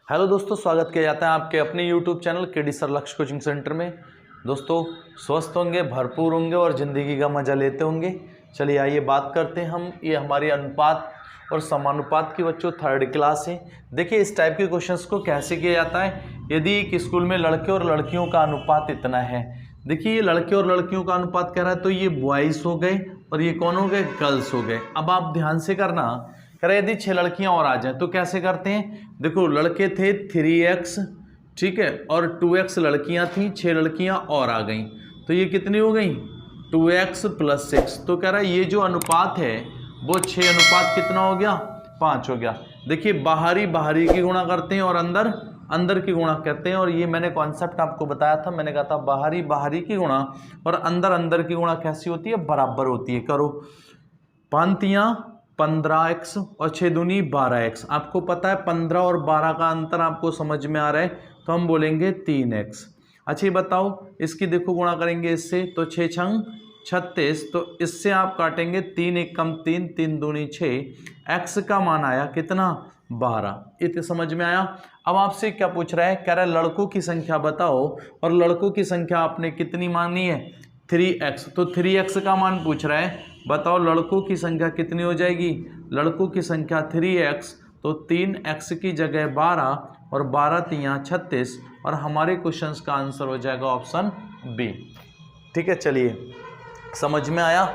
Hello दोस्तों, स्वागत किया जाता है आपके अपने YouTube चैनल केडी सर लक्ष्य कोचिंग सेंटर में। दोस्तों स्वस्थ होंगे, भरपूर होंगे और ज़िंदगी का मज़ा लेते होंगे। चलिए आइए बात करते हैं हम। ये हमारी अनुपात और समानुपात की बच्चों थर्ड क्लास है। देखिए इस टाइप के क्वेश्चंस को कैसे किया जाता है। यदि एक स्कूल में लड़के और लड़कियों का अनुपात इतना है, देखिए ये लड़के और लड़कियों का अनुपात कह रहा है, तो ये बॉयज़ हो गए और ये कौन हो गए, गर्ल्स हो गए। अब आप ध्यान से करना, कह रहे यदि 6 लड़कियां और आ जाएं तो कैसे करते हैं। देखो लड़के थे 3x, ठीक है, और 2x लड़कियां थी, 6 लड़कियां और आ गई तो ये कितनी हो गई, 2x + 6। तो कह रहा है ये जो अनुपात है वो 6 अनुपात कितना हो गया, 5 हो गया। देखिए बाहरी बाहरी की गुणा करते हैं और अंदर अंदर की गुणा करते हैं। और ये मैंने कॉन्सेप्ट आपको बताया था, मैंने कहा था बाहरी बाहरी की गुणा और अंदर अंदर की गुणा कैसी होती है, बराबर होती है। करो 5 15x और 6 दूनी 12x। आपको पता है 15 और 12 का अंतर आपको समझ में आ रहा है, तो हम बोलेंगे 3x। अच्छा ये बताओ, इसकी देखो गुणा करेंगे इससे तो 6 छंग 36, तो इससे आप काटेंगे 3 1 कम 3, 3 दूनी 6, x का मान आया कितना, 12। इतने समझ में आया। अब आपसे क्या पूछ रहा है, कह रहा है लड़कों की संख्या बताओ, और लड़कों की संख्या आपने कितनी मानी है, 3x। तो 3x का मान पूछ रहा है, बताओ लड़कों की संख्या कितनी हो जाएगी। लड़कों की संख्या 3x, तो 3x की जगह 12 और 12 3 36, और हमारे क्वेश्चंस का आंसर हो जाएगा ऑप्शन बी। ठीक है, चलिए समझ में आया।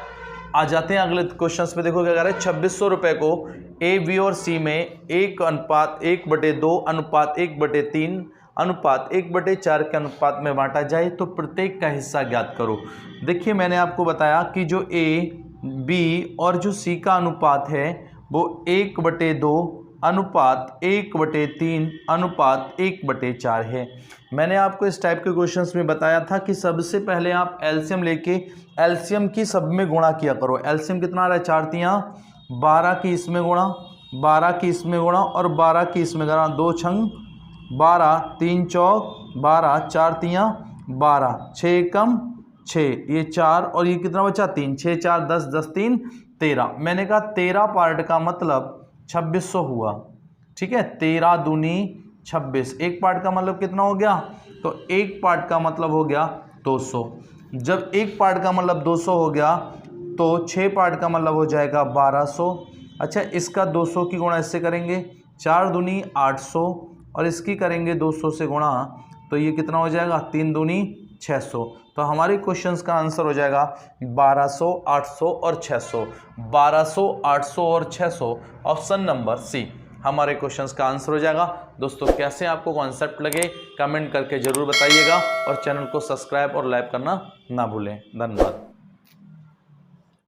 आ जाते हैं अगले क्वेश्चंस पे। देखो क्या कह रहा है, 2600 रुपए को ए, बी और सी में 1:1/2 अनुपात 1/3 अनुपात 1/4 के अनुपात में बांटा जाए तो प्रत्येक का हिस्सा ज्ञात करो। देखिए मैंने आपको बताया कि जो ए, बी और जो सी का अनुपात है वो 1/2 अनुपात 1/3 अनुपात 1/4 है। मैंने आपको इस टाइप के क्वेश्चंस में बताया था कि सबसे पहले आप एलसीएम लेके एलसीएम की सब में गुणा किया करो। एलसीएम कितना आ रहा है, 4 3 12 की इसमें गुणा, 12 की इसमें गुणा और 12 की इसमें गुणा, 2 छंग 12, 3 चौक 12, 4 3 12, 6 कम 6, ये 4 और ये कितना बचा 3, 6 4 10, 10 3 13। मैंने कहा 13 पार्ट का मतलब 2600 हुआ। ठीक है, 13 दूनी 26, एक पार्ट का मतलब कितना हो गया, तो एक पार्ट का मतलब हो गया 200। जब एक पार्ट का मतलब 200 हो गया तो 6 पार्ट का मतलब हो जाएगा 1200। अच्छा इसका 200 की गुणा इससे करेंगे, 4 दूनी 800 और इसकी करेंगे 200 से गुणा, तो ये कितना हो जाएगा, 3 दूनी 600। तो हमारे क्वेश्चंस का आंसर हो जाएगा 1200, 800 और 600। 1200, 800 और 600, ऑप्शन नंबर सी हमारे क्वेश्चंस का आंसर हो जाएगा। दोस्तों कैसे आपको कॉन्सेप्ट लगे कमेंट करके जरूर बताइएगा और चैनल को सब्सक्राइब और लाइक करना ना भूलें। धन्यवाद।